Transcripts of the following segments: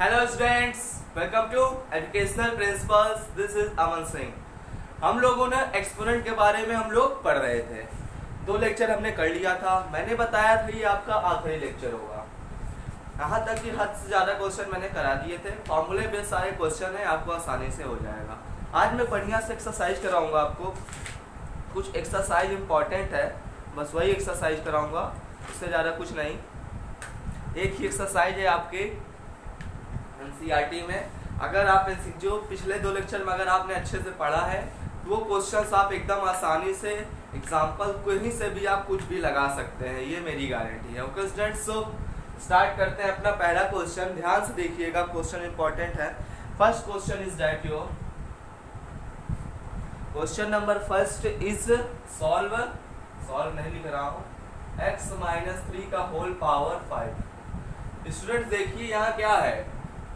Hello students, welcome to educational principles. This is Aman Singh. हम लोगों ने एक्सपोनेंट के बारे में हम लोग पढ़ रहे थे। 2 लेक्चर हमने कर लिया था। मैंने बताया था ये आपका आखिरी लेक्चर होगा। यहाँ तक कि हद से ज़्यादा क्वेश्चन मैंने करा दिए थे। फॉर्मूले बेस्ड सारे क्वेश्चन है, आपको आसानी से हो जाएगा। आज मैं बढ़िया से एक्सरसाइज कराऊंगा आपको। कुछ एक्सरसाइज इंपॉर्टेंट है, बस वही एक्सरसाइज कराऊंगा, उससे ज़्यादा कुछ नहीं। एक ही एक्सरसाइज है आपके एनसीईआरटी में। अगर आप जो पिछले 2 लेक्चर में अगर आपने अच्छे से पढ़ा है तो वो क्वेश्चंस आप एकदम आसानी से एग्जांपल कहीं से भी आप कुछ भी लगा सकते हैं, ये मेरी गारंटी है। ओके स्टूडेंट्स, सो स्टार्ट करते हैं अपना पहला क्वेश्चन। ध्यान से देखिएगा, क्वेश्चन इंपॉर्टेंट है। First question is that your question number first is solve नहीं लिख रहा हूँ, x-3 का होल पावर 5। स्टूडेंट्स देखिए यहाँ क्या है,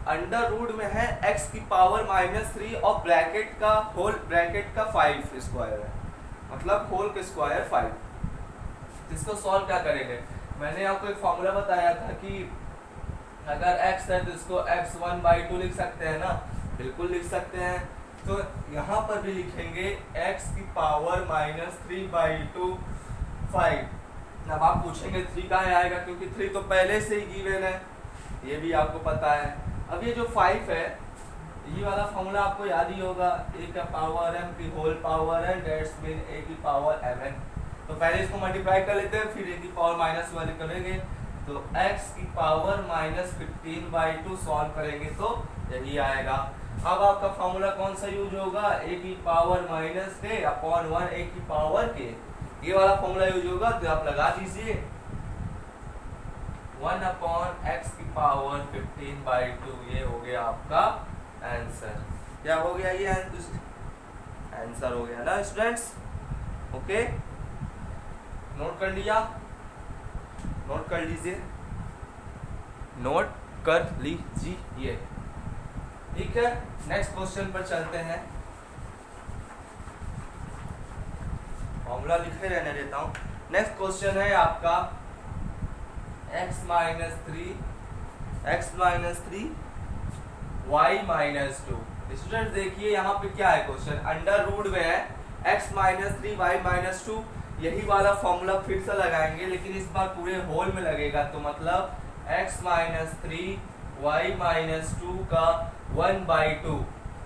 अंडर रूट में है x की पावर -3 और ब्रैकेट का 5 स्क्वायर है, मतलब होल के स्क्वायर 5। इसको सॉल्व क्या करेंगे? मैंने आपको एक फॉर्मूला बताया था कि अगर x है तो इसको x1/2 लिख सकते हैं ना, बिल्कुल लिख सकते हैं। तो यहाँ पर भी लिखेंगे x की पावर -3/2 5। अब आप पूछेंगे 3 कहाँ आएगा, क्योंकि 3 तो पहले से ही गिवन है, ये भी आपको पता है। अब ये जो 5 है, ये वाला फॉर्मूला आपको याद ही होगा, a का पावर m की होल पावर है, दैट्स मीन a की पावर mn। तो पहले इसको मल्टीप्लाई कर लेते हैं, फिर a की पावर -1 करेंगे, तो x की पावर -15/2 सॉल्व करेंगे तो यही आएगा। अब आपका फॉर्मूला कौन सा यूज होगा? a की पावर -k/1 a की पावर k, ये वाला फॉर्मूला यूज होगा। तो आप लगा दीजिए 1/x की पावर 15/2, ये हो गया आपका आंसर। क्या हो गया? ये आंसर हो गया ना स्टूडेंट्स। ओके, नोट कर लिया? नोट कर लीजिए, नोट कर लीजिए। ठीक है, नेक्स्ट क्वेश्चन पर चलते हैं। फॉर्मूला लिखे रहने देता हूँ। नेक्स्ट क्वेश्चन है आपका x-3 y-2। स्टूडेंट देखिए यहाँ पे क्या है क्वेश्चन, अंडर रूट में है x-3 y-2। यही वाला फॉर्मूला फिर से लगाएंगे, लेकिन इस बार पूरे होल में लगेगा। तो मतलब x-3 y-2 का 1/2।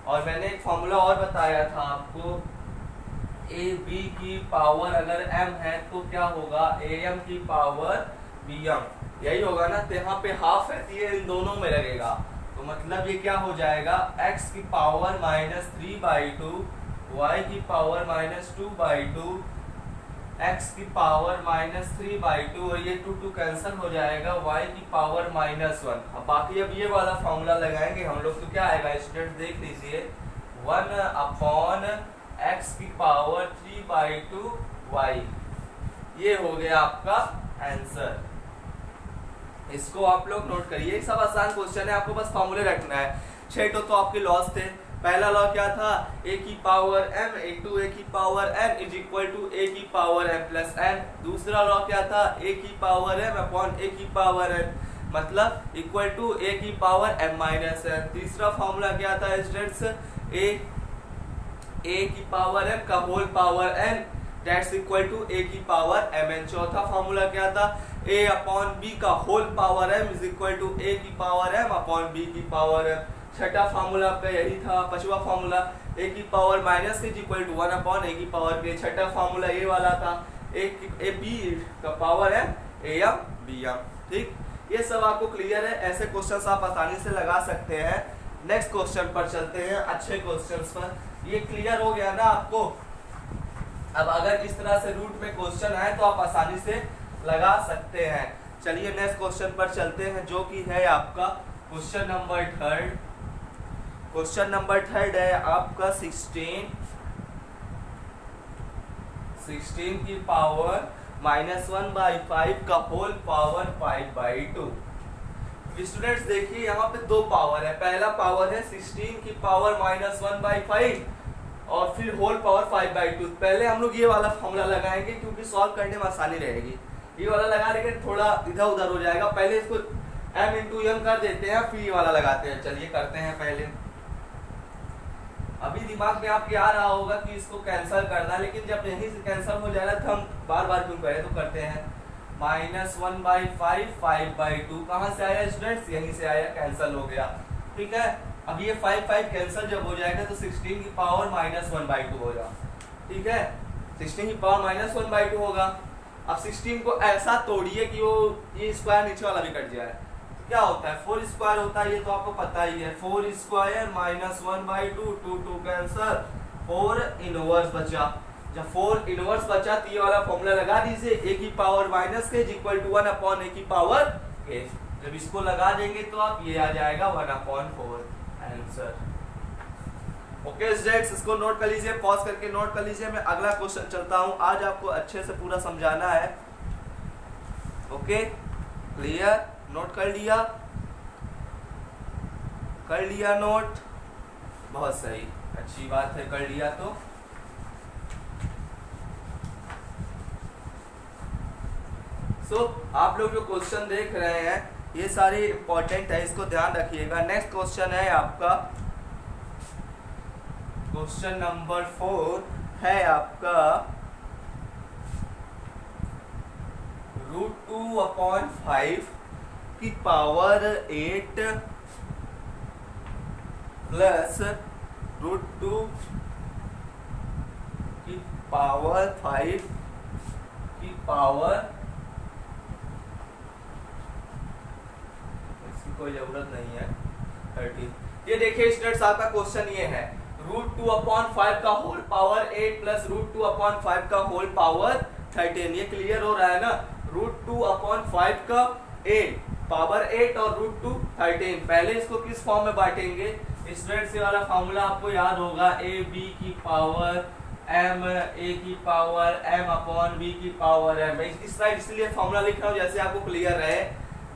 और मैंने एक फॉर्मूला और बताया था आपको, a b की पावर अगर m है तो क्या होगा, am की पावर bm, यही होगा ना। तो यहाँ पे हाफ है, ये इन दोनों में लगेगा। तो मतलब ये क्या हो जाएगा, x की पावर -3/2 y की पावर -2/2 x की पावर -3/2 और ये 2 कैंसिल हो जाएगा, y की पावर -1। अब बाकी अब ये वाला फॉर्मूला लगाएंगे हम लोग, तो क्या आएगा स्टूडेंट देख लीजिए, 1/x की पावर 3/2 y, ये हो गया आपका आंसर। इसको आप लोग नोट करिए, सब आसान क्वेश्चन है, आपको बस फॉर्मूले रखना है। 6 तो आपके लॉस थे। पहला लॉ क्या था, a की पावर m इंटू a की power n is equal to a की पावर m प्लस n। दूसरा लॉ क्या था, a की पावर m अपॉन a की पावर n, मतलब इक्वल टू a की पावर m माइनस n। तीसरा फॉर्मूला क्या था स्टूडेंट्स, a की पावर m का whole power n that's equal to a की पावर mn। चौथा फॉर्मूला क्या था, a अपॉन b का whole power m is equal to a की पावर m अपॉन b की पावर m। छठा फार्मूला आपका यही था। पांचवा फार्मूला a की power minus is equal to 1 upon a की पावर k। छठा फार्मूला ये वाला था, a b का पावर m am bm। ठीक, ये सब आपको क्लियर है। ऐसे क्वेश्चंस आप आसानी से लगा सकते हैं। नेक्स्ट क्वेश्चन पर चलते हैं, अच्छे क्वेश्चंस पर। ये क्लियर हो गया ना आपको? अब अगर इस तरह से रूट में क्वेश्चन आए तो आप आसानी से लगा सकते हैं। चलिए नेक्स्ट क्वेश्चन पर चलते हैं, जो कि है आपका क्वेश्चन नंबर 3। क्वेश्चन नंबर 3 है आपका 16 की पावर -1/5 का होल पावर 5/2। स्टूडेंट्स देखिए यहाँ पे 2 पावर है। पहला पावर है 16 की पावर -1/5 और फिर होल पावर 5/2। पहले हम लोग ये वाला फॉर्मूला लगाएंगे, क्योंकि सॉल्व करने में आसानी रहेगी। ये वाला लगा लेंगे, थोड़ा इधर उधर हो जाएगा। पहले इसको m इंटू एम कर देते हैं, फिर ये वाला लगाते हैं। चलिए करते हैं पहले। अभी दिमाग में आपके आ रहा होगा कि इसको कैंसिल करना, लेकिन जब यहीं से कैंसिल हो जाएगा तो हम बार बार क्यों करें, तो करते हैं। -1/5 5/2 कहाँ से आया स्टूडेंट्स, यहीं से आया, कैंसिल हो गया। ठीक है, अब ये 5 कैंसिल जब हो जाएगा तो 16 की पावर -1/2 होगा। ठीक है, 16 की पावर -1/2 होगा। अब 16 को ऐसा तोड़िए कि वो ये स्क्वायर नीचे वाला भी कट जाए। क्या होता है, 4 स्क्वायर होता है, ये तो आपको पता ही है। 4 स्क्वायर -1/2, 2 कैंसिल, 4 इनवर्स बचा। जब 4 इनवर्स बचा तो ये वाला फॉर्मूला लगा दीजिए, a की power -k equal to 1/a की पावर k। जब इसको लगा देंगे तो आप ये आ जाएगा 1/4 आंसर। ओके स्टूडेंट्स, इसको नोट कर लीजिए, पॉज करके नोट कर लीजिए। मैं अगला क्वेश्चन चलता हूं, आज आपको अच्छे से पूरा समझाना है। ओके क्लियर, नोट कर लिया, कर लिया नोट, बहुत सही, अच्छी बात है, कर लिया। तो आप लोग जो क्वेश्चन देख रहे हैं ये सारे इंपॉर्टेंट है, इसको ध्यान रखिएगा। नेक्स्ट क्वेश्चन है आपका, क्वेश्चन नंबर 4 है आपका √2/5 की पावर 8 प्लस √2 की पावर 5 की पावर, इसकी कोई जरूरत नहीं है, 30। ये देखिए स्टूडेंट्स, आपका क्वेश्चन ये है, √2/5 का होल पावर 8 प्लस √2/5 का होल पावर 13। ये क्लियर हो रहा है ना, √2/5 का 8 पावर 8 और √2 13। पहले इसको किस फॉर्म में बांटेंगे स्टूडेंट्स, ये वाला फॉर्मूला आपको याद होगा, ab की पावर m, a की पावर m/b की पावर m। इस साइड इसलिए फॉर्मूला लिख रहा हूँ जैसे आपको क्लियर रहे।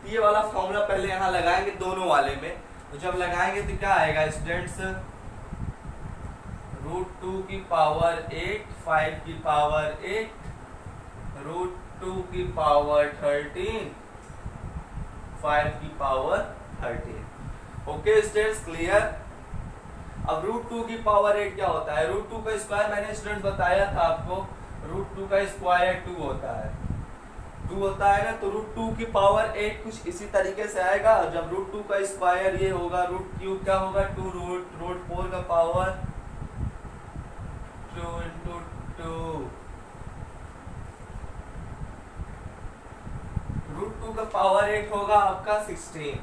ये वाला फॉर्मूला पहले यहाँ लगाएंगे दोनों वाले में, तो जब लगाएंगे तो क्या आएगा स्टूडेंट्स, √2 की पावर 8, 5 की पावर 8, √2 की पावर 13, 5 की पावर 13। Okay students clear. अब √2 की पावर 8 क्या होता है, √2 का स्क्वायर मैंने स्टूडेंट्स बताया था आपको, √2 का स्क्वायर 2 होता है, 2 होता है ना। तो √2 की पावर 8 कुछ इसी तरीके से आएगा। जब √2 का स्क्वायर ये होगा, √3 क्या होगा, 2 √4 का पावर 2 × 2, √2 का पावर 8 होगा आपका 16,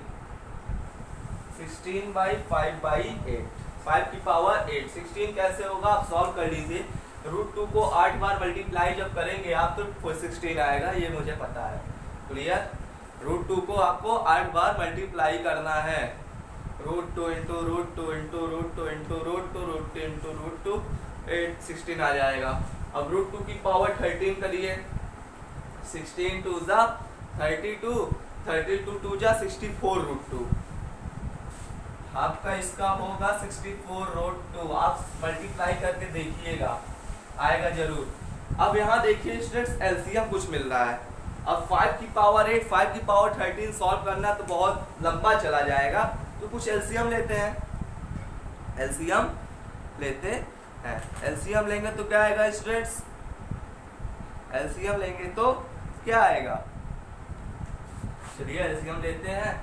16/5/8, 5 की पावर 8, 16 कैसे होगा आप सॉल्व कर लीजिए। √2 को 8 बार मल्टीप्लाई जब करेंगे आप तो 16 आएगा, ये मुझे पता है, क्लियर। √2 को आपको 8 बार मल्टीप्लाई करना है, √2 × √2 × √2 × √2 √2 8, 16 आ जाएगा। अब √2 की पावर 13 करिए, 16 2 × 32, 32 2 × 64 √2, आपका इसका होगा 64 √2। आप मल्टीप्लाई करके देखिएगा, आएगा जरूर। अब यहाँ देखिए स्टूडेंट्स, एलसीएम कुछ मिल रहा है। अब 5 की पावर 8, 5 की पावर 13 सॉल्व करना तो बहुत लंबा चला जाएगा, तो कुछ एलसीएम लेते हैं, एलसीएम लेते हैं। एलसीएम लेंगे तो क्या आएगा स्टूडेंट्स, एलसीएम लेंगे तो क्या आएगा, चलिए एलसीएम लेते हैं।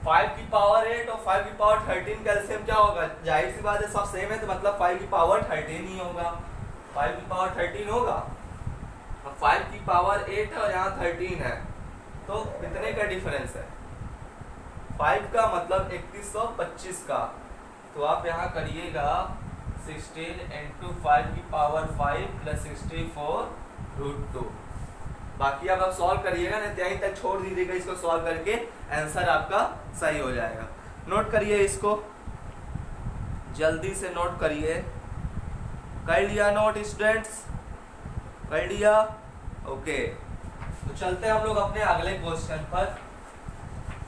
5 की पावर 8 और 5 की पावर 13 का एलसीएम क्या होगा, जाहिर सी बात है सब सेम है, तो मतलब 5 की पावर 13 ही होगा, 5 की पावर 13 होगा। अब 5 की पावर 8 है और यहाँ 13 है, तो कितने का डिफरेंस है, 5 का मतलब 3125 का। तो आप यहाँ करिएगा 16 × 5 की पावर 5 प्लस 64 √2। बाकी अब आप सॉल्व करिएगा, नहीं तो यहीं तक छोड़ दीजिएगा, इसको सॉल्व करके आंसर आपका सही हो जाएगा। नोट करिए इसको, जल्दी से नोट करिए। कर लिया नोट स्टूडेंट्स, कर लिया, ओके। तो चलते हैं हम लोग अपने अगले क्वेश्चन पर।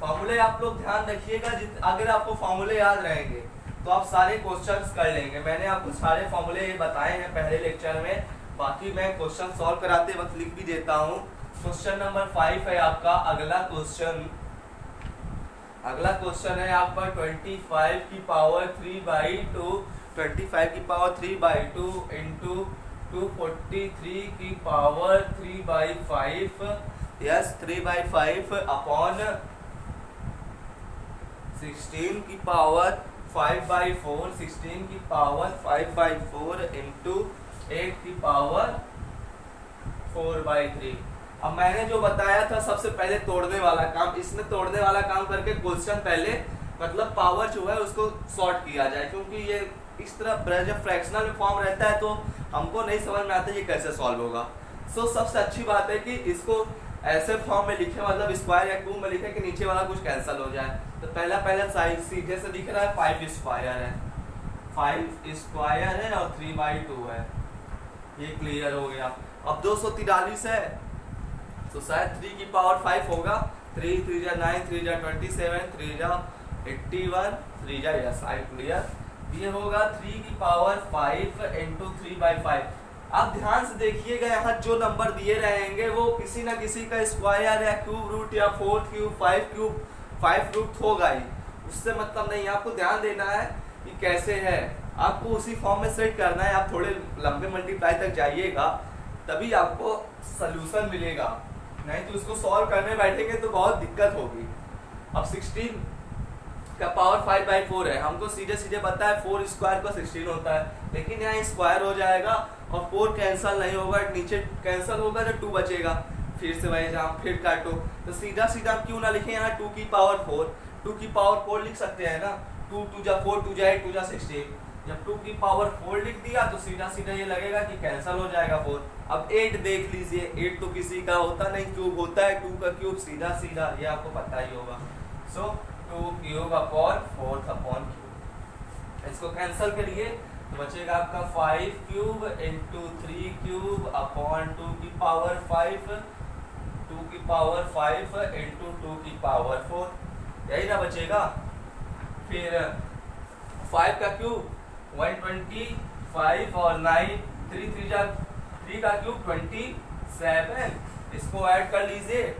फॉर्मूले आप लोग ध्यान रखिएगा, अगर आपको फॉर्मूले याद रहेंगे तो आप सारे क्वेश्चंस कर लेंगे। मैंने आपको सारे फॉर्मूले बताए हैं पहले लेक्चर में, बाकी मैं क्वेश्चन सॉल्व कराते वक्त लिख भी देता हूँ। क्वेश्चन नंबर 5 है आपका अगला क्वेश्चन, अगला क्वेश्चन है आपका 25 की पावर 3/2, 25 की पावर 3/2 इंटू 243 की पावर 3/5, यस 3/5 अपॉन 16 की पावर 5/4, 16 की पावर 5/4 इंटू 8 की पावर 4/3। अब मैंने जो बताया था सबसे पहले तोड़ने वाला काम, इसमें तोड़ने वाला काम करके क्वेश्चन पहले मतलब पावर जो है उसको सॉर्ट किया जाए, क्योंकि ये इस तरह जब फ्रैक्शनल में फॉर्म रहता है तो हमको नहीं समझ में आता ये कैसे सॉल्व होगा। सो सबसे अच्छी बात है कि इसको ऐसे फॉर्म में लिखे, मतलब स्क्वायर या क्यूब में लिखे कि नीचे वाला कुछ कैंसिल हो जाए। तो पहला साइड सीधे से दिख रहा है 5 स्क्वायर है, 5 स्क्वायर है और 3/2 है, ये क्लियर हो गया। अब 243 है तो शायद 3 की पावर 5 होगा, 3 3 जा 9, 3 जा 27, 3 जा 81, 3 जा यस आई क्लियर। ये होगा 3 की पावर 5 इंटू 3/5। आप ध्यान से देखिएगा यहाँ जो नंबर दिए रहेंगे वो किसी ना किसी का स्क्वायर या क्यूब रूट या 4 क्यूब 5 क्यूब 5 रूट होगा ही, उससे मतलब नहीं। आपको ध्यान देना है कि कैसे है, आपको उसी फॉर्म में सेट करना है। आप थोड़े लंबे मल्टीप्लाई तक जाइएगा तभी आपको सलूशन मिलेगा, नहीं तो उसको सॉल्व करने बैठेंगे तो बहुत दिक्कत होगी। अब 16 का पावर 5/4 है, हमको सीधे सीधे पता है 4 स्क्वायर का 16 होता है, लेकिन यहाँ स्क्वायर हो जाएगा और 4 कैंसिल नहीं होगा, नीचे कैंसिल होगा तो 2 बचेगा, फिर से वही जहाँ फिर काटो। तो सीधा सीधा क्यों ना लिखें यहाँ 2 की पावर 4, 2 की पावर 4 लिख सकते हैं ना, 2 2 जा 4, 2 जा 8, 2 जा 16। जब 2 की पावर 4 लिख दिया तो सीधा सीधा ये लगेगा कि कैंसिल हो जाएगा 4। अब 8 देख लीजिए, 8 तो किसी का होता नहीं, क्यूब होता है, 2 का क्यूब सीधा सीधा, ये आपको पता ही होगा। सो 2 क्यूब अपॉन 4 अपॉन क्यूब, इसको कैंसिल करिए तो बचेगा आपका 5 क्यूब इंटू 3 क्यूब अपॉन 2 की पावर 5, 2 की पावर 5 इंटू 2 की पावर 4, यही ना बचेगा। फिर 5 का क्यूब 125 और 9 3 3 जा 3 का क्यूब 27, इसको ऐड कर लीजिए।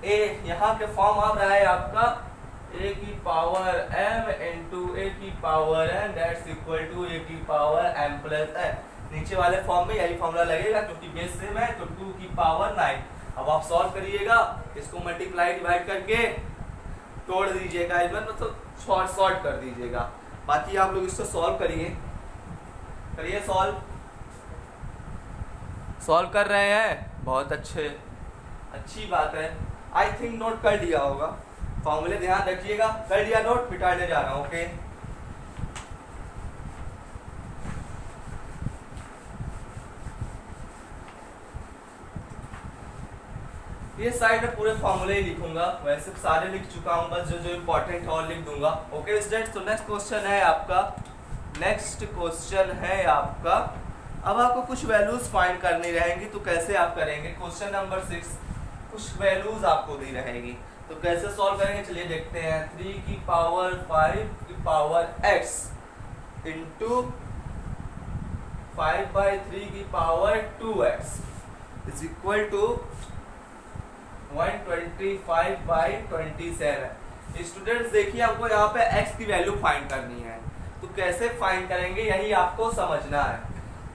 ए यहाँ के फॉर्म आ रहा है आपका a की पावर m इंटू a की power n that's equal to a की पावर m प्लस n। नीचे वाले फॉर्म में यही फॉर्मूला लगेगा क्योंकि बेस सेम है, तो 2 की पावर 9। अब आप सॉल्व करिएगा, इसको मल्टीप्लाई डिवाइड करके तोड़ दीजिएगा, इसमें मतलब शॉर्ट कर दीजिएगा। बाकी आप लोग इसको सॉल्व करिए सॉल्व कर रहे हैं, बहुत अच्छी बात है। आई थिंक नोट कर लिया होगा, फॉर्मूले ध्यान रखिएगा, कर लिया नोट, मिटाने जा रहा हूँ। ओके ये साइड में पूरे फॉर्मूले ही लिखूंगा, वैसे सारे लिख चुका हूँ, बस जो जो इम्पोर्टेंट है और लिख दूंगा। ओके स्टूडेंट्स, तो नेक्स्ट क्वेश्चन है आपका अब आपको कुछ वैल्यूज फाइंड करनी रहेंगी, तो कैसे आप करेंगे। क्वेश्चन नंबर 6 कुछ वैल्यूज आपको दी रहेगी, तो कैसे सॉल्व करेंगे चलिए देखते हैं। 3 की पावर 5 की पावर x इंटू 5/3 की power 2x is equal to 125/27। Students देखिए, हमको यहाँ पे x की वैल्यू फाइंड करनी है, तो कैसे फाइंड करेंगे यही आपको समझना है।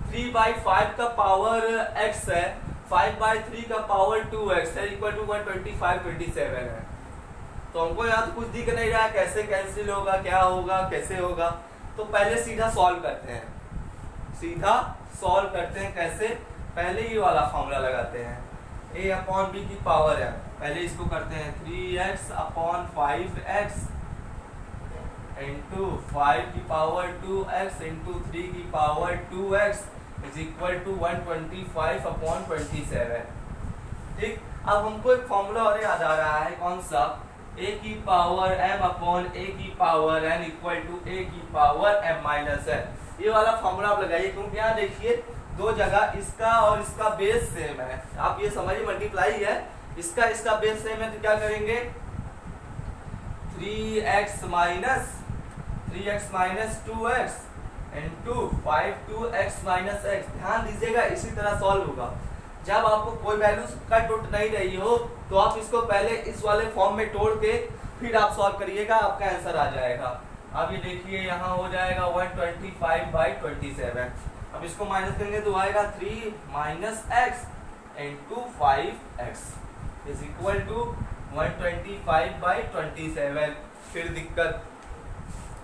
3/5 का पावर x है, 5/3 का पावर 2x है, इक्वल टू 125/27 है। तो हमको यहाँ तो कुछ दिख नहीं रहा है, कैसे कैंसिल होगा, क्या होगा, कैसे होगा। तो पहले सीधा सॉल्व करते हैं, कैसे, पहले ये वाला फॉर्मूला लगाते हैं, a अपॉन b की पावर है, पहले इसको करते हैं 3x अपॉन 5x इंटू 5 की पावर 2x इंटू 3 की power 2x is equal to 125/27। ठीक, अब हमको एक फॉर्मूला और याद आ रहा है, कौन सा, a की पावर m अपॉन a की power n equal to a की पावर m माइनस n। ये वाला फॉर्मूला आप लगाइए, क्योंकि यहाँ देखिए दो जगह इसका और इसका बेस सेम है, आप ये समझिए मल्टीप्लाई है, इसका बेस सेम है, तो क्या करेंगे 3x minus 2x into 5 minus x। ध्यान दीजिएगा, इसी तरह सॉल्व होगा। जब आपको कोई वैल्यू कट उठ नहीं रही हो तो आप इसको पहले इस वाले फॉर्म में तोड़ के फिर आप सॉल्व करिएगा, आपका आंसर आ जाएगा। अब ये देखिए यहाँ हो जाएगा 125/27। अब इसको माइनस करेंगे तो आएगा 3 - x into 5x is equal to 125/27। फिर दिक्कत,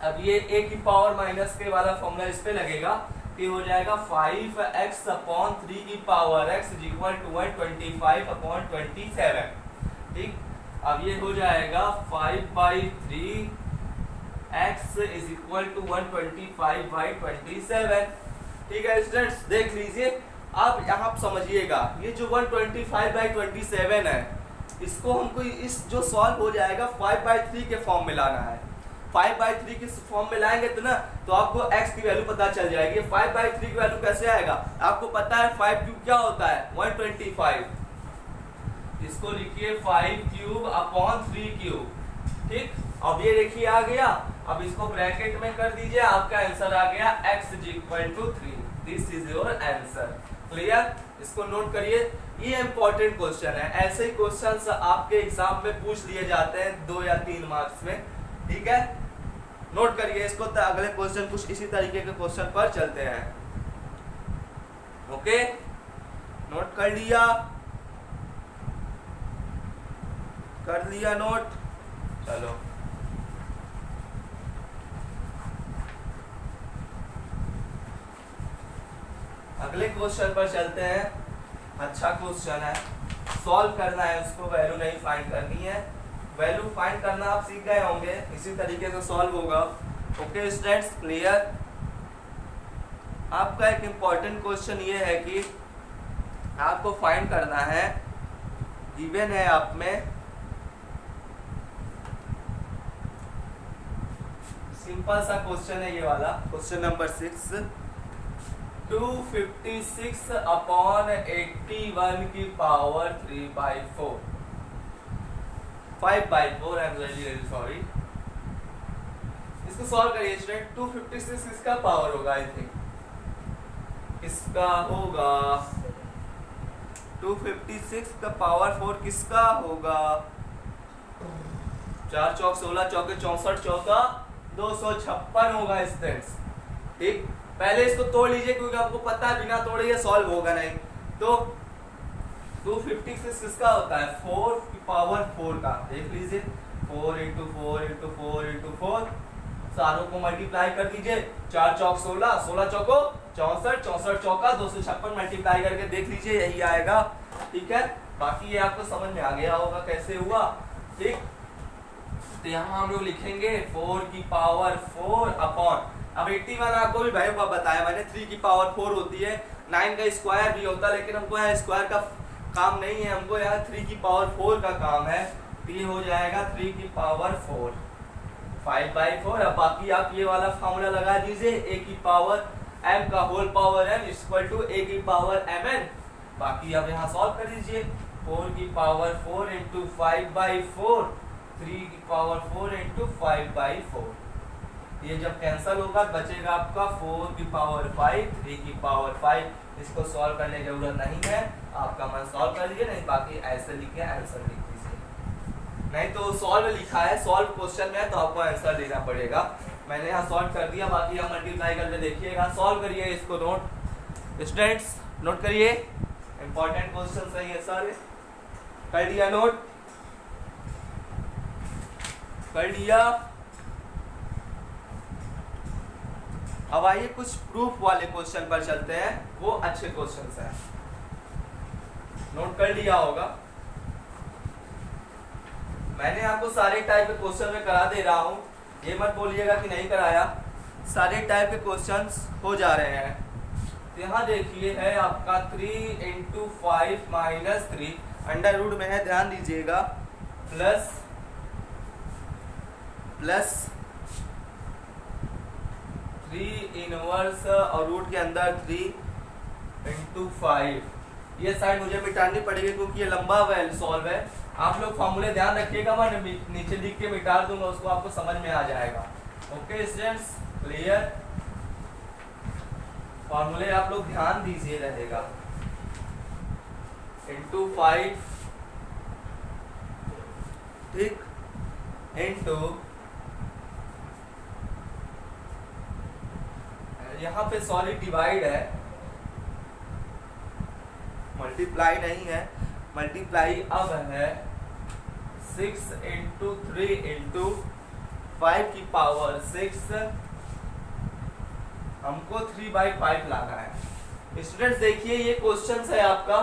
अब ये a की पावर माइनस के वाला फॉर्मूला इस पे लगेगा कि हो जाएगा 5x/3 की power x is equal to 125/27। ठीक, अब ये हो जाएगा 5/3x इज इक्वल टू 125/27। ठीक है स्टूडेंट्स, देख लीजिए। अब यहाँ आप समझिएगा, ये जो 125/27 है, इसको हमको इस जो सॉल्व हो जाएगा 5/3 के फॉर्म में लाना है। 5/3 के फॉर्म में लाएंगे तो ना, तो आपको x की वैल्यू पता चल जाएगी। 5/3 की वैल्यू कैसे आएगा, आपको पता है 5 क्यूब क्या होता है 125। इसको लिखिए 5 क्यूब अपॉन 3 क्यूब। ठीक, अब ये देखिए आ गया। अब इसको ब्रैकेट में कर दीजिए, आपका आंसर आ गया x is equal to 3। This is your answer. Clear, इसको नोट करिए, ये इंपॉर्टेंट क्वेश्चन है। ऐसे ही क्वेश्चंस आपके एग्जाम में पूछ लिए जाते हैं 2 या 3 मार्क्स में। ठीक है, नोट करिए इसको। तो अगले क्वेश्चन कुछ इसी तरीके के क्वेश्चन पर चलते हैं। ओके, नोट कर लिया, कर लिया नोट। चलो अगले क्वेश्चन पर चलते हैं। अच्छा क्वेश्चन है, सॉल्व करना है उसको, वैल्यू नहीं फाइंड करनी है। वैल्यू फाइंड करना आप सीख गए होंगे, इसी तरीके से सॉल्व होगा। Okay students, clear. आपका एक इम्पॉर्टेंट क्वेश्चन ये है कि आपको फाइंड करना है, गिवन है आप में, सिंपल सा क्वेश्चन है ये वाला, क्वेश्चन नंबर 6। 256/81 की power 3/4, 5/4, I am really sorry. इसको सॉल्व करिए स्टूडेंट। 256 किसका पावर होगा, आई थिंक किसका होगा 256 का पावर 4 किसका होगा। 4 चौक 16, चौके 64, चौका 256 होगा स्टूडेंट्स। ठीक, पहले इसको तोड़ लीजिए क्योंकि आपको पता है बिना तोड़े ये सॉल्व होगा नहीं। तो 256 किसका होता है 4 की पावर 4 का, देख लीजिए 4 × 4 × 4 × 4, सारों को मल्टीप्लाई कर दीजिए। 4 चौक 16, 16 चौको 64, 64 चौका 256 मल्टीप्लाई करके देख लीजिए, यही आएगा। ठीक है, बाकी ये आपको समझ में आ गया होगा कैसे हुआ। ठीक, तो यहाँ हम लोग लिखेंगे 4 की पावर 4 अपॉन, अब 81 आपको भी भाई बताया मैंने, 3 की पावर 4 होती है, 9 का स्क्वायर भी होता है, लेकिन हमको यहाँ स्क्वायर का काम नहीं है, हमको यहाँ 3 की पावर 4 का काम है। तो ये हो जाएगा 3 की पावर 4, 5/4। अब बाकी आप ये वाला फॉर्मूला लगा दीजिए, a की पावर m का whole power m equal to a की पावर mn। बाकी आप यहाँ सॉल्व कर दीजिए, 4 की पावर 4 इंटू 5/4, 3 की पावर 4 इंटू 5/4। ये जब कैंसिल होगा बचेगा आपका 4 की पावर 5, 3 की पावर 5। इसको सॉल्व करने की जरूरत नहीं है, आपका मन सॉल्व कर लीजिए, नहीं बाकी ऐसे लिख के आंसर लिख दीजिए। नहीं तो सॉल्व लिखा है, सॉल्व क्वेश्चन में, तो आपको आंसर देना पड़ेगा। मैंने यहाँ सॉल्व कर दिया, बाकी आप मल्टीप्लाई करके देखिएगा। सॉल्व करिए इसको, नोट स्टूडेंट्स नोट करिए, इंपॉर्टेंट क्वेश्चन है ये सारे। कर दिया नोट, कर दिया। अब आइए कुछ प्रूफ वाले क्वेश्चन पर चलते हैं, वो अच्छे क्वेश्चंस हैं। नोट कर लिया होगा, मैंने आपको सारे टाइप के क्वेश्चन में करा दे रहा हूं, ये मत बोलिएगा कि नहीं कराया, सारे टाइप के क्वेश्चंस हो जा रहे हैं। तो यहाँ देखिए है आपका 3 × 5 - 3 अंडर रूट में है, ध्यान दीजिएगा, प्लस 3 इनवर्स और रूट के अंदर 3 × 5। ये साइड मुझे मिटानी पड़ेगी क्योंकि ये लंबा वैल्यू सॉल्व है। आप लोग फॉर्मूले ध्यान रखिएगा, मैं नीचे लिख के मिटा दूंगा, उसको आपको समझ में आ जाएगा। Okay students, clear. फॉर्मूले आप लोग ध्यान दीजिए रहेगा। × 5, ठीक, इंटू, यहाँ पे सॉरी डिवाइड है, मल्टीप्लाई नहीं है, मल्टीप्लाई अब है 6 इंटू 3 इंटू 5 की पावर 6, हमको 3/5 लाना है। स्टूडेंट्स देखिए ये क्वेश्चन है आपका,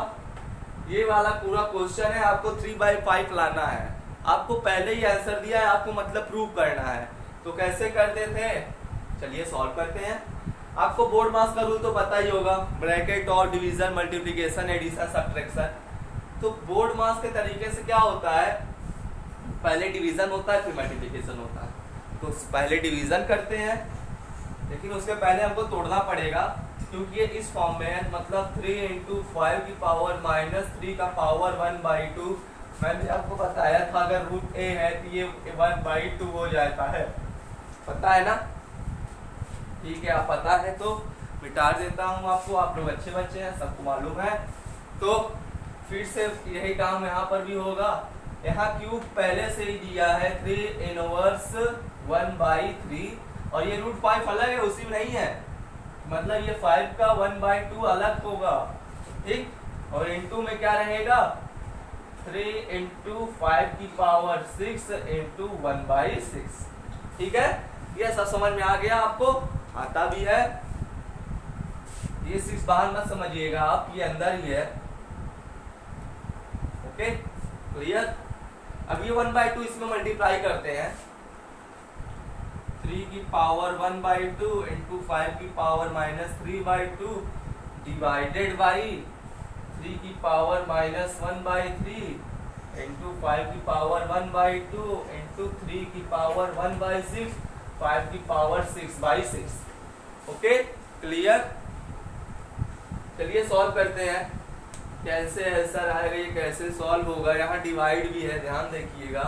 ये वाला पूरा क्वेश्चन है, आपको 3/5 लाना है। आपको पहले ही आंसर दिया है, आपको मतलब प्रूव करना है। तो कैसे करते थे, चलिए सॉल्व करते हैं। आपको बोर्ड मास का रूल तो पता ही होगा, ब्रैकेट और डिवीजन, मल्टीप्लिकेशन, एडिशन, सब्ट्रैक्शन। तो बोर्ड मास के तरीके से क्या होता है, पहले डिवीजन होता है फिर मल्टीप्लिकेशन होता है। तो पहले डिवीजन करते हैं, लेकिन उसके पहले हमको तोड़ना पड़ेगा, क्योंकि ये इस फॉर्म में है, मतलब 3 इंटू 5 की पावर -3 का पावर 1/2। मैंने आपको बताया था अगर रूट ए है तो ये 1/2 हो जाता है, पता है ना। ठीक है, आप पता है तो मिटा देता हूँ आपको, आप लोग अच्छे बच्चे हैं, सबको मालूम है। तो फिर से यही काम यहाँ पर भी होगा। यहाँ क्यूब पहले से ही दिया है 3 इनवर्स 1/3, और ये √5 अलग है, उसी में नहीं है, मतलब ये 5 का 1/2 अलग होगा, ठीक। और इनटू में क्या रहेगा, 3 इंटू 5 की पावर 6 इंटू 1/6, ठीक है। ये सब समझ में आ गया, आपको आता भी है। ये 6 बाहर मत समझिएगा आप, ये अंदर ही है, ओके क्लियर। अब ये 1/2 इसमें मल्टीप्लाई करते हैं, 3 की पावर 1/2 इंटू 5 की पावर -3/2 डिवाइडेड बाई 3 की पावर -1/3 इंटू 5 की पावर 1/2 इंटू 3 की पावर 1/6, 5 की पावर 6/6, ओके क्लियर। चलिए सॉल्व करते हैं, कैसे आंसर आएगा, ये कैसे सॉल्व होगा। यहाँ डिवाइड भी है, ध्यान देखिएगा।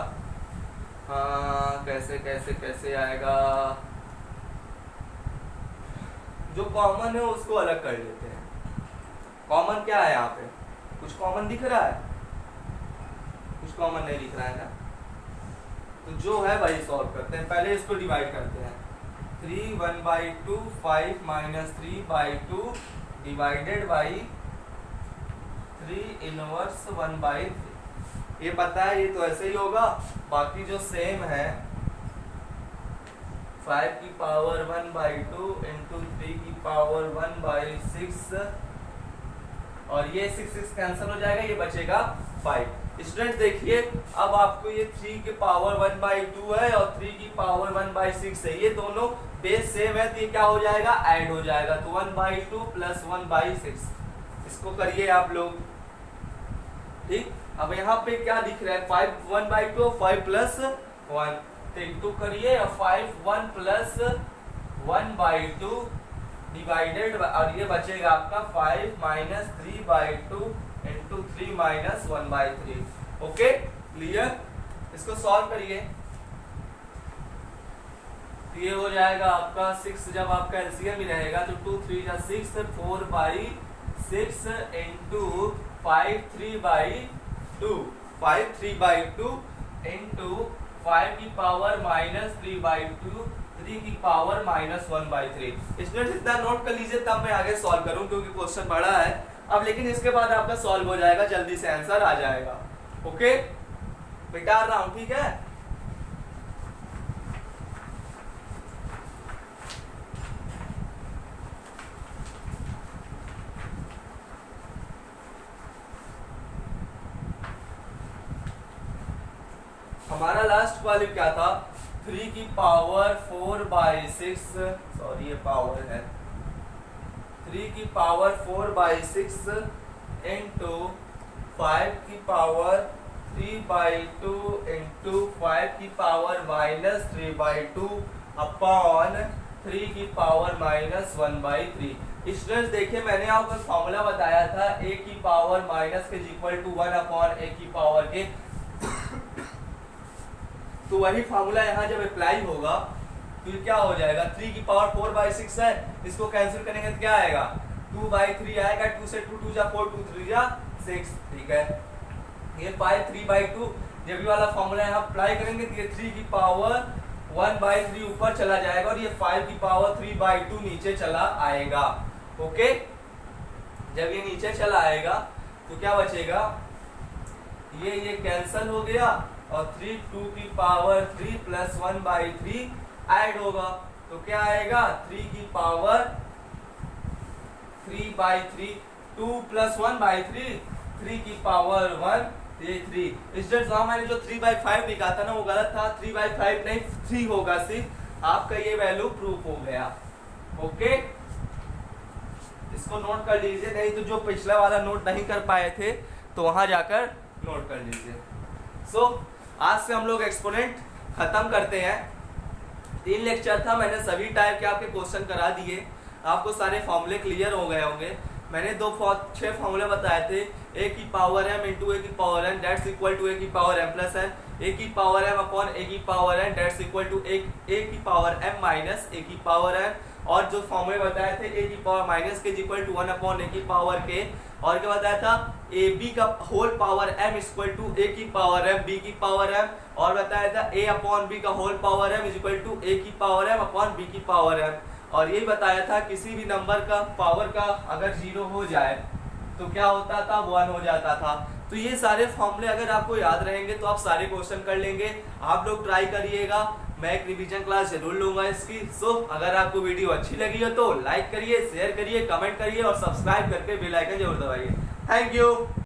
हाँ कैसे कैसे कैसे आएगा, जो कॉमन है उसको अलग कर लेते हैं। कॉमन क्या है यहाँ पे, कुछ कॉमन दिख रहा है, कुछ कॉमन नहीं दिख रहा है ना, तो जो है वही सॉल्व करते हैं। पहले इसको डिवाइड करते हैं, 3 1/2 5 -3/2 डिवाइडेड बाई 3 इनवर्स 1/3। ये पता है, ये तो ऐसे ही होगा। बाकी जो सेम है 5 की पावर 1/2 इंटू 3 की पावर 1/6, और ये 6 कैंसिल हो जाएगा, ये बचेगा 5। स्टूडेंट देखिए, अब आपको ये 3 की पावर 1/2 है और 3 की पावर 1/6 है, ये दोनों बेस सेम है, तो ये क्या हो जाएगा, ऐड हो जाएगा। तो 1/2 प्लस 1/6, इसको करिए आप लोग, ठीक। अब यहाँ पे क्या दिख रहा है, 5 1/2 5 प्लस 1, तो इंटू करिए, और 5 1 प्लस 1/2 डिवाइडेड, और ये बचेगा आपका 5 -3/2 इंटू 3 -1/3, ओके क्लियर। इसको सॉल्व करिए, तो ये हो जाएगा आपका 6, जब आपका एलसीएम ही रहेगा तो 2 3 जा 6, 4/6 इंटू 5 3/2, 5 3/2 इंटू 5 की पावर -3/2, 3 की पावर -1/3। इसमें जितना नोट कर लीजिए, तब मैं आगे सॉल्व करूं, क्योंकि क्वेश्चन बड़ा है अब। लेकिन इसके बाद आपका सॉल्व हो जाएगा, जल्दी से आंसर आ जाएगा, ओके मिटा रहा हूं, ठीक है। हमारा लास्ट वाले क्या था, 3 की पावर 4/6, सॉरी ये पावर है, 3 की पावर 4/6 इंटू 5 की पावर 3/2 इंटू 5 की पावर -3/2 अपॉन 3 की पावर -1/3। स्टूडेंट्स देखिए, मैंने आपको फॉर्मूला बताया था, a की पावर माइनस के इक्वल टू 1 अपॉन a की पावर के, तो वही फार्मूला यहाँ जब अप्लाई होगा तो क्या हो जाएगा, 3 की पावर 4/6 है, इसको कैंसिल करेंगे तो क्या आएगा, 2/3 आएगा, 2 से 2 2 जा 4, 2 3 जा 6, ठीक है। ये 5 3/2 ये भी वाला फॉर्मूला यहाँ अप्लाई करेंगे तो ये 3 की पावर 1/3 ऊपर चला जाएगा और ये 5 की पावर 3/2 नीचे चला आएगा। ओके, जब ये नीचे चला आएगा तो क्या बचेगा, ये कैंसल हो गया और 3 2 की पावर 3 प्लस 1/3 ऐड होगा तो क्या आएगा, 3 की पावर 3/3, 2 प्लस 1/3, 3 की पावर 1, ये 3। इस जगह मैंने जो 3/5 लिखा था ना वो गलत था, 3/5 नहीं 3 होगा सिर्फ। आपका ये वैल्यू प्रूफ हो गया। ओके, इसको नोट कर लीजिए, नहीं तो जो पिछला वाला नोट नहीं कर पाए थे तो वहां जाकर नोट कर लीजिए। सो आज से हम लोग एक्सपोनेंट खत्म करते हैं। 3 लेक्चर था, मैंने सभी टाइप के आपके क्वेश्चन करा दिए, आपको सारे फॉर्मूले क्लियर हो गए होंगे। मैंने 6 फॉर्मूले बताए थे, a की पावर m इंटू a की power n that's equal to a की power m plus n, a की पावर m अपॉन a की power n that's equal to a की पावर m माइनस a की पावर n, और जो फॉर्मूले बताए थे a की power minus k equal to 1 upon a की पावर k, और क्या बताया था ab का whole power m equal to a की पावर m b की पावर m, और बताया था a अपॉन b का whole power m equal to a की पावर m अपॉन b की पावर m, और यही बताया था किसी भी नंबर का पावर का अगर 0 हो जाए तो क्या होता था, 1 हो जाता था। तो ये सारे फॉर्मूले अगर आपको याद रहेंगे तो आप सारे क्वेश्चन कर लेंगे। आप लोग ट्राई करिएगा, मैं एक रिवीजन क्लास जरूर लूंगा इसकी। सो अगर आपको वीडियो अच्छी लगी हो तो लाइक करिए, शेयर करिए, कमेंट करिए और सब्सक्राइब करके बेल आइकन जरूर दबाइए। Thank you.